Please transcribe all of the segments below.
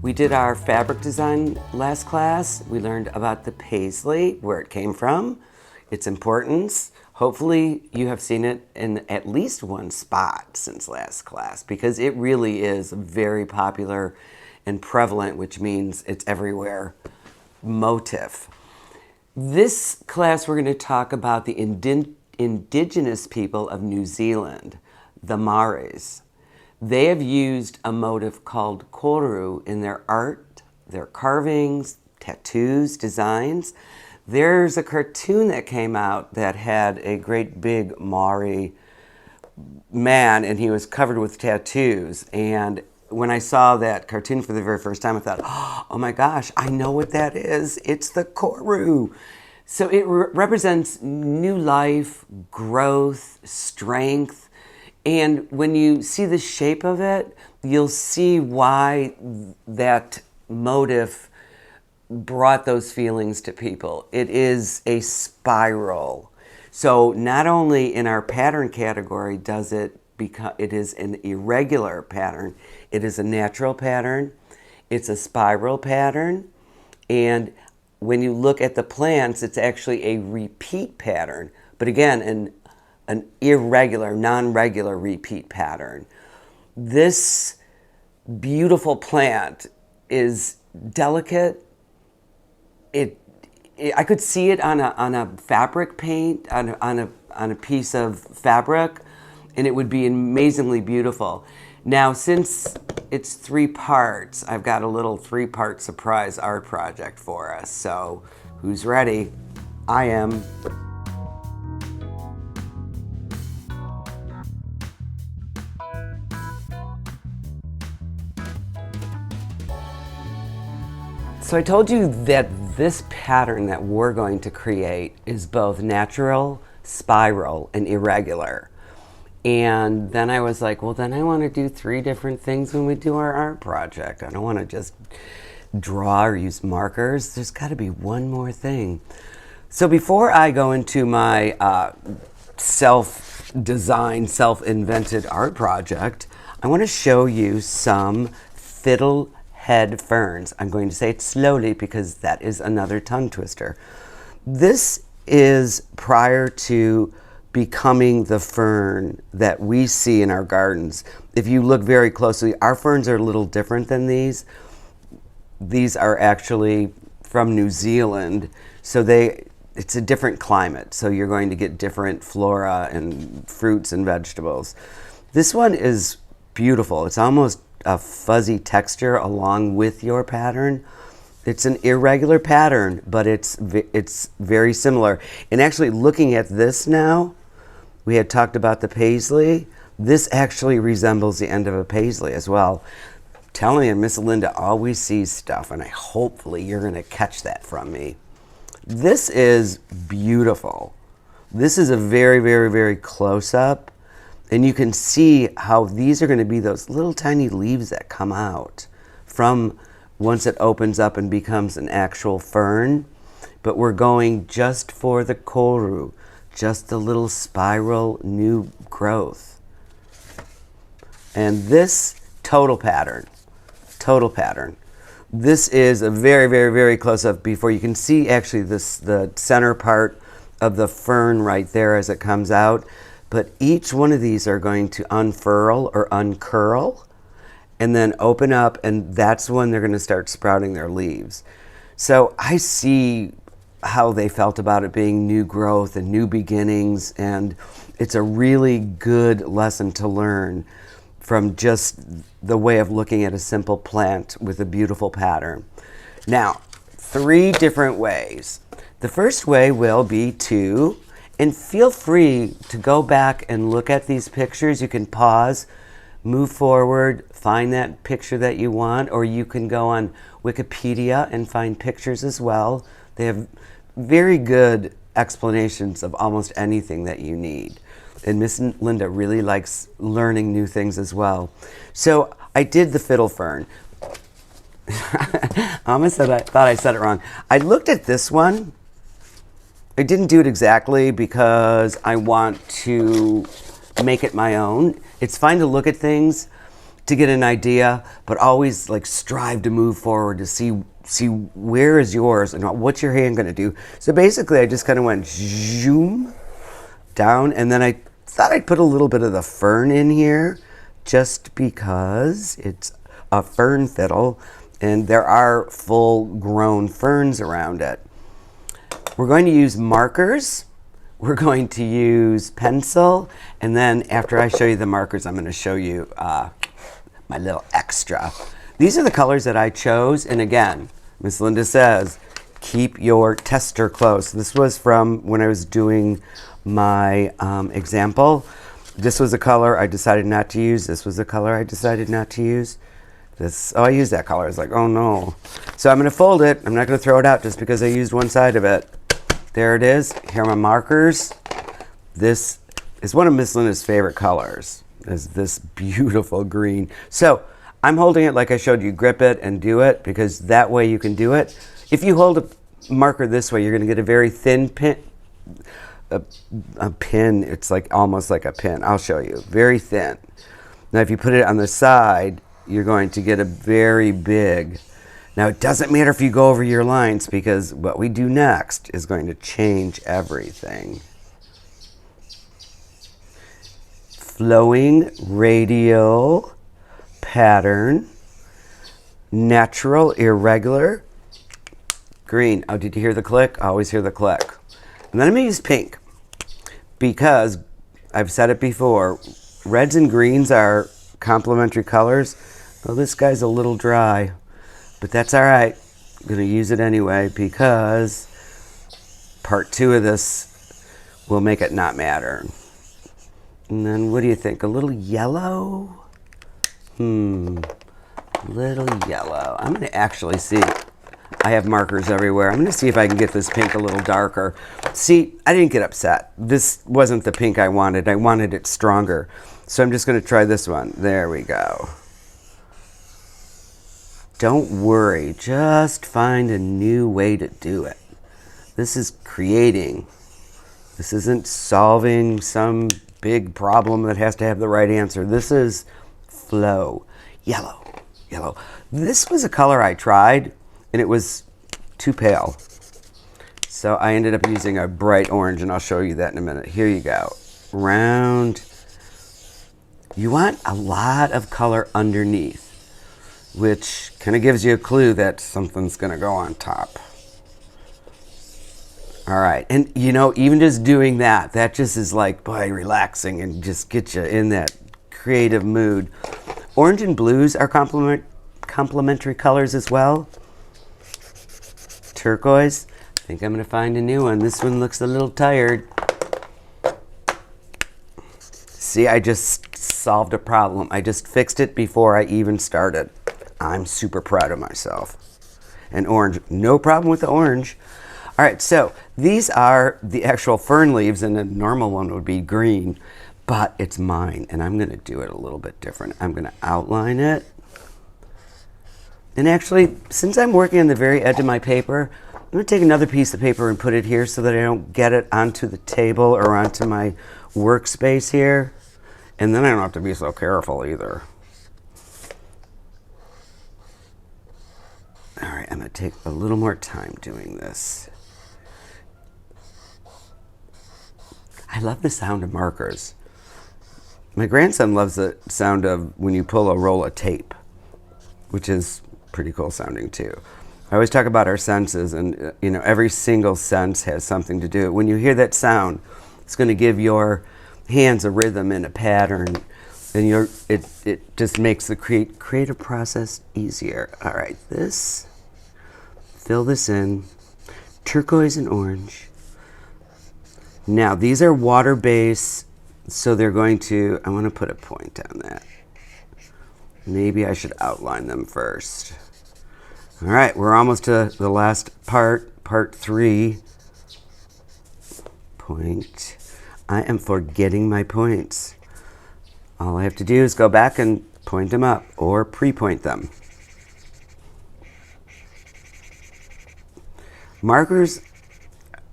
We did our fabric design last class. We learned about the paisley, where it came from, its importance. Hopefully you have seen it in at least one spot since last class, because it really is very popular and prevalent, which means it's everywhere, motif. This class we're going to talk about the indigenous people of New Zealand, the Maoris. They have used a motif called Koru in their art, their carvings, tattoos, designs. There's a cartoon that came out that had a great big Maori man, and he was covered with tattoos. And when I saw that cartoon for the very first time, I thought, oh my gosh, I know what that is. It's the Koru. So it represents new life, growth, strength. And when you see the shape of it, you'll see why that motif brought those feelings to people. It is a spiral. So not only in our pattern category does it become, it is an irregular pattern, it is a natural pattern, it's a spiral pattern, and when you look at the plants, it's actually a repeat pattern. But again, an irregular, non-regular repeat pattern. This beautiful plant is delicate. I could see it on a fabric paint, on a piece of fabric, and it would be amazingly beautiful. Now, since it's 3 parts, I've got a little 3-part surprise art project for us. So, who's ready? I am. So I told you that this pattern that we're going to create is both natural, spiral, and irregular. And then I was like, well, then I want to do 3 different things when we do our art project. I don't want to just draw or use markers. There's got to be one more thing. So before I go into my self-designed, self-invented art project, I want to show you some fiddle head ferns. I'm going to say it slowly because that is another tongue twister. This is prior to becoming the fern that we see in our gardens. If you look very closely, our ferns are a little different than these. These are actually from New Zealand, so it's a different climate, so you're going to get different flora and fruits and vegetables. This one is beautiful. It's almost a fuzzy texture along with your pattern. It's an irregular pattern, but it's very similar. And actually looking at this now, we had talked about the paisley. This actually resembles the end of a paisley as well. I'm telling you, Miss Linda always sees stuff, and hopefully you're gonna catch that from me. This is beautiful. This is a very, very, very close up. And you can see how these are going to be those little tiny leaves that come out from once it opens up and becomes an actual fern. But we're going just for the koru, just the little spiral new growth. And this total pattern. This is a very, very, very close up before you can see actually the center part of the fern right there as it comes out. But each one of these are going to unfurl or uncurl and then open up, and that's when they're going to start sprouting their leaves. So I see how they felt about it being new growth and new beginnings, and it's a really good lesson to learn from just the way of looking at a simple plant with a beautiful pattern. Now, 3 different ways. The first way will be to, and feel free to go back and look at these pictures. You can pause, move forward, find that picture that you want, or you can go on Wikipedia and find pictures as well. They have very good explanations of almost anything that you need. And Miss Linda really likes learning new things as well. So I did the fiddle fern. I almost thought I said it wrong. I looked at this one. I didn't do it exactly because I want to make it my own. It's fine to look at things to get an idea, but always like strive to move forward to see where is yours and what's your hand going to do. So basically I just kind of went zoom down, and then I thought I'd put a little bit of the fern in here just because it's a fern fiddle and there are full grown ferns around it. We're going to use markers, we're going to use pencil, and then after I show you the markers, I'm going to show you my little extra. These are the colors that I chose, and again, Miss Linda says, keep your tester close. This was from when I was doing my example. This was a color I decided not to use. This was a color I decided not to use. Oh, I used that color. I was like, oh no. So I'm going to fold it. I'm not going to throw it out just because I used one side of it. There it is. Here are my markers. This is one of Miss Linda's favorite colors, is this beautiful green. So I'm holding it like I showed you. Grip it and do it, because that way you can do it. If you hold a marker this way, you're going to get a very thin pin. A pin, it's like almost like a pin. I'll show you. Very thin. Now if you put it on the side, you're going to get a very big. Now it doesn't matter if you go over your lines, because what we do next is going to change everything. Flowing radial pattern, natural irregular, green. Oh, did you hear the click? I always hear the click. And then I'm going to use pink, because I've said it before, reds and greens are complementary colors. Well, this guy's a little dry, but that's all right. I'm going to use it anyway, because part 2 of this will make it not matter. And then what do you think? A little yellow? Little yellow. I'm going to actually see. I have markers everywhere. I'm going to see if I can get this pink a little darker. See, I didn't get upset. This wasn't the pink I wanted. I wanted it stronger. So I'm just going to try this one. There we go. Don't worry. Just find a new way to do it. This is creating. This isn't solving some big problem that has to have the right answer. This is flow. Yellow. Yellow. This was a color I tried, and it was too pale. So I ended up using a bright orange, and I'll show you that in a minute. Here you go. Round. You want a lot of color underneath, which kind of gives you a clue that something's going to go on top. All right. And, you know, even just doing that, that just is like, boy, relaxing and just get you in that creative mood. Orange and blues are complementary colors as well. Turquoise. I think I'm going to find a new one. This one looks a little tired. See, I just solved a problem. I just fixed it before I even started. I'm super proud of myself. And orange, no problem with the orange. All right, so these are the actual fern leaves, and a normal one would be green, but it's mine, and I'm going to do it a little bit different. I'm going to outline it. And actually, since I'm working on the very edge of my paper, I'm going to take another piece of paper and put it here so that I don't get it onto the table or onto my workspace here. And then I don't have to be so careful either. All right, I'm going to take a little more time doing this. I love the sound of markers. My grandson loves the sound of when you pull a roll of tape, which is pretty cool sounding too. I always talk about our senses, and you know, every single sense has something to do. When you hear that sound, it's going to give your hands a rhythm and a pattern, and it just makes the creative process easier. All right, fill this in, turquoise and orange. Now these are water-based, so they're going to, I want to put a point on that. Maybe I should outline them first. All right, we're almost to the last part, part 3. Point. I am forgetting my points. All I have to do is go back and point them up or pre-point them. Markers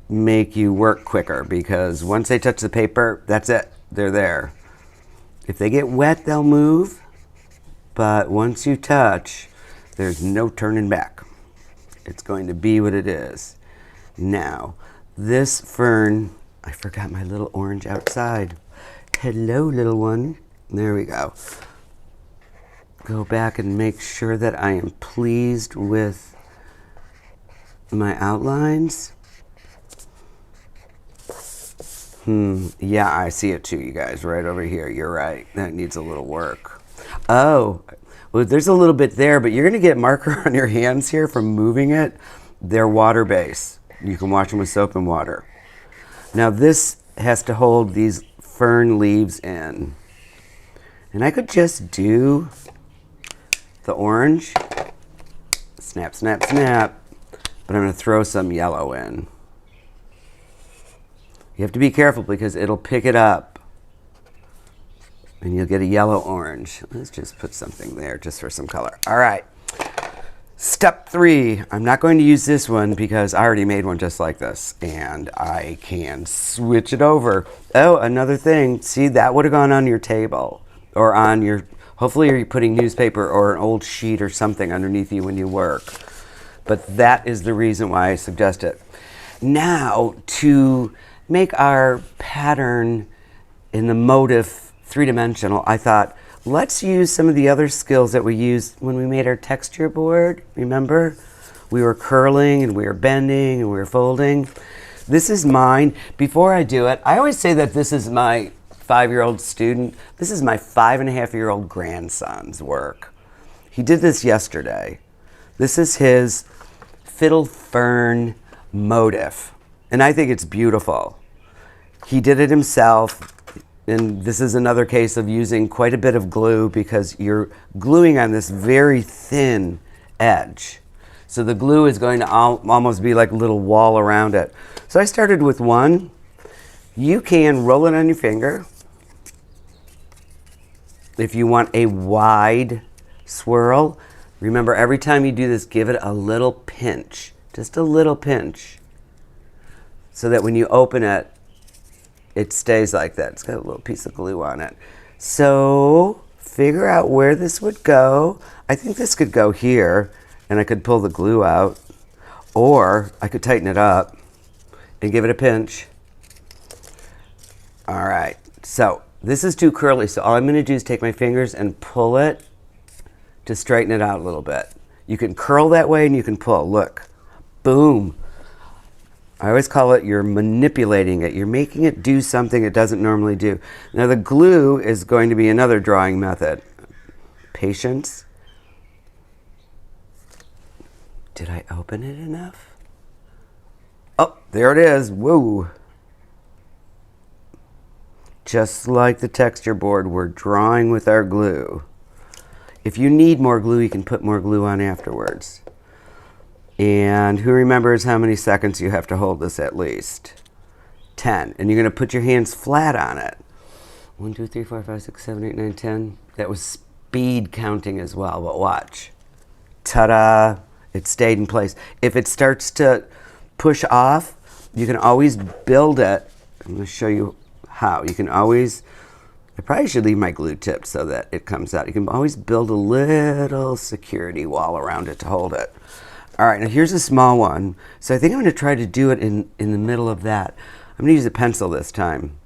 make you work quicker because once they touch the paper, that's it. They're there. If they get wet, they'll move. but once you touch, there's no turning back. It's going to be what it is. Now, this fern, I forgot my little orange outside. Hello, little one. There we go. Go back and make sure that I am pleased with my outlines. Yeah, I see it too, you guys, right over here. You're right. That needs a little work. Oh, well, there's a little bit there, but you're going to get marker on your hands here from moving it. They're water-based. You can wash them with soap and water. Now, this has to hold these fern leaves in. And I could just do the orange. Snap, snap, snap. But I'm going to throw some yellow in. You have to be careful because it'll pick it up and you'll get a yellow orange. Let's just put something there just for some color. All right. Step 3. I'm not going to use this one because I already made one just like this and I can switch it over. Oh, another thing. See, that would have gone on your table or on your, hopefully you're putting newspaper or an old sheet or something underneath you when you work. But that is the reason why I suggest it. Now, to make our pattern in the motif three-dimensional, I thought, let's use some of the other skills that we used when we made our texture board. Remember? We were curling and we were bending and we were folding. This is mine. Before I do it, I always say that this is my 5-year-old student. This is my 5.5-year-old grandson's work. He did this yesterday. This is his fiddle fern motif. And I think it's beautiful. He did it himself, and this is another case of using quite a bit of glue because you're gluing on this very thin edge. So the glue is going to almost be like a little wall around it. So I started with one. You can roll it on your finger. If you want a wide swirl, remember every time you do this, give it a little pinch, just a little pinch. So that when you open it, it stays like that. It's got a little piece of glue on it. So figure out where this would go. I think this could go here, and I could pull the glue out. Or I could tighten it up and give it a pinch. All right, so this is too curly, so all I'm gonna do is take my fingers and pull it to straighten it out a little bit. You can curl that way and you can pull, look, boom. I always call it you're manipulating it. You're making it do something it doesn't normally do. Now the glue is going to be another drawing method. Patience. Did I open it enough? Oh, there it is. Whoa. Just like the texture board, we're drawing with our glue. If you need more glue, you can put more glue on afterwards. And who remembers how many seconds you have to hold this at least? 10. And you're going to put your hands flat on it. 1, 2, 3, 4, 5, 6, 7, 8, 9, 10. That was speed counting as well, but watch. Ta-da! It stayed in place. If it starts to push off, you can always build it. I'm going to show you how. You can always, I probably should leave my glue tipped so that it comes out. You can always build a little security wall around it to hold it. All right, now here's a small one. So I think I'm going to try to do it in the middle of that. I'm going to use a pencil this time.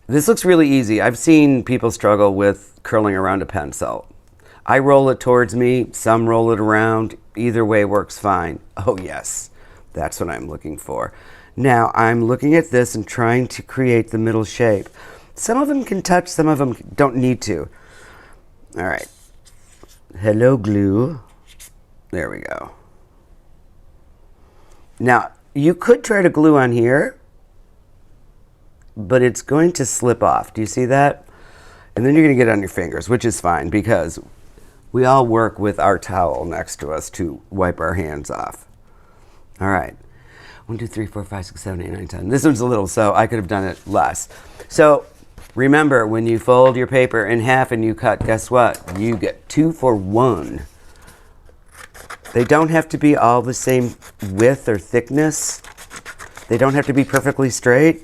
This looks really easy. I've seen people struggle with curling around a pencil. I roll it towards me, some roll it around. Either way works fine. Oh yes, that's what I'm looking for. Now I'm looking at this and trying to create the middle shape. Some of them can touch, some of them don't need to. All right, hello glue. There we go. Now, you could try to glue on here, but it's going to slip off. Do you see that? And then you're going to get it on your fingers, which is fine because we all work with our towel next to us to wipe our hands off. All right. 1, 2, 3, 4, 5, 6, 7, 8, 9, 10. This one's a little, so I could have done it less. So remember, when you fold your paper in half and you cut, guess what? You get 2 for 1. They don't have to be all the same width or thickness. They don't have to be perfectly straight.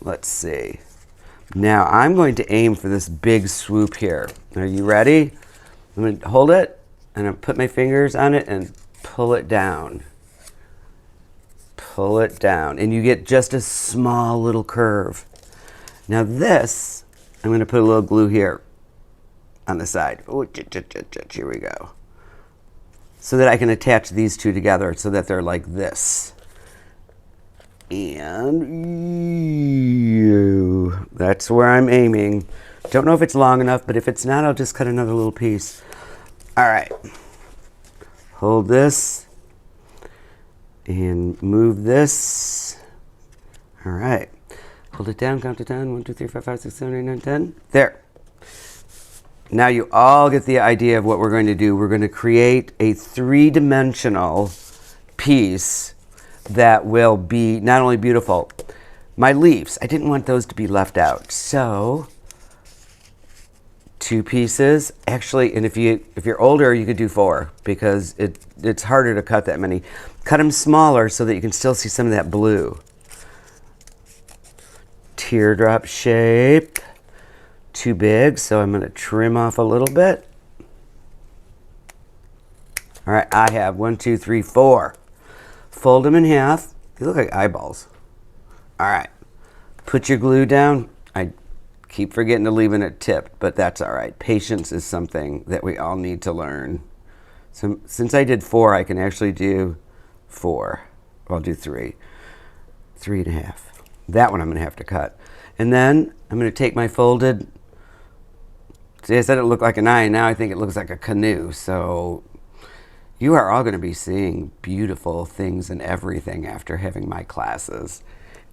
Let's see. Now I'm going to aim for this big swoop here. Are you ready? I'm going to hold it and I put my fingers on it and pull it down. Pull it down and you get just a small little curve. Now this, I'm going to put a little glue here on the side. Oh, here we go. So that I can attach these two together so that they're like this. And that's where I'm aiming. Don't know if it's long enough, but if it's not, I'll just cut another little piece. All right. Hold this and move this. All right. Hold it down, count it down. 1, 2, 3, 4, 5, 6, 7, 8, 9, 10. There. Now you all get the idea of what we're going to do. We're going to create a 3-dimensional piece that will be not only beautiful. My leaves, I didn't want those to be left out. So 2 pieces, actually, and if you're older, you could do 4 because it's harder to cut that many. Cut them smaller so that you can still see some of that blue. Teardrop shape, too big, so I'm going to trim off a little bit. All right, I have 1, 2, 3, 4. Fold them in half. They look like eyeballs. All right, put your glue down. I keep forgetting to leave it tipped, but that's all right. Patience is something that we all need to learn. So since I did 4, I can actually do 4. I'll do 3. 3.5. That one I'm going to have to cut. And then I'm going to take my folded, see, I said it looked like an eye, now I think it looks like a canoe. So you are all going to be seeing beautiful things and everything after having my classes.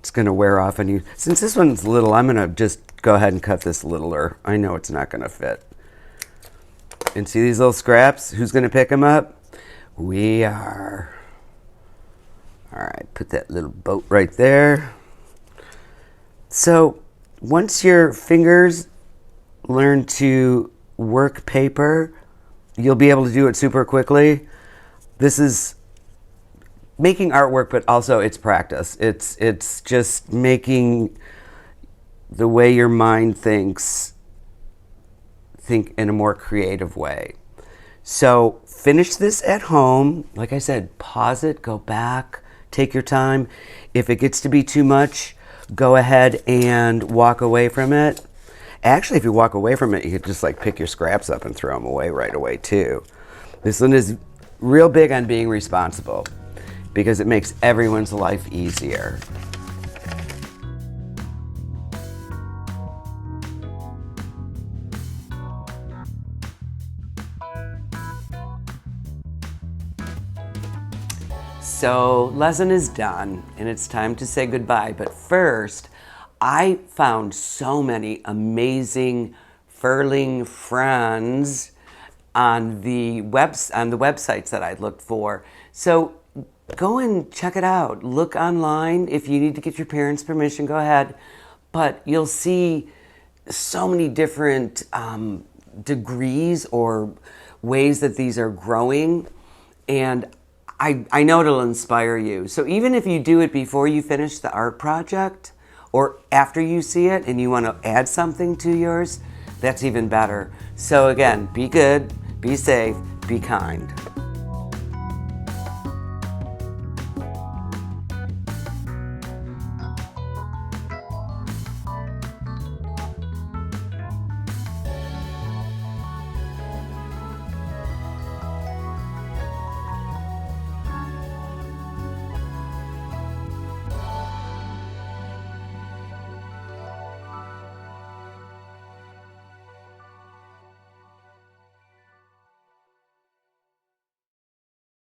It's going to wear off on you. Since this one's little, I'm going to just go ahead and cut this littler. I know it's not going to fit. And see these little scraps? Who's going to pick them up? We are. All right, put that little boat right there. So once your fingers learn to work paper, you'll be able to do it super quickly. This is making artwork, but also it's practice. It's just making the way your mind think in a more creative way. So finish this at home. Like I said, pause it, go back, take your time. If it gets to be too much, go ahead and walk away from it. Actually, if you walk away from it, you could just like pick your scraps up and throw them away right away too. This one is real big on being responsible because it makes everyone's life easier. So lesson is done and it's time to say goodbye. But first, I found so many amazing furling friends on the websites that I looked for. So go and check it out. Look online. If you need to get your parents' permission, go ahead. But you'll see so many different degrees or ways that these are growing. And I know it'll inspire you. So even if you do it before you finish the art project or after you see it and you want to add something to yours, that's even better. So again, be good, be safe, be kind.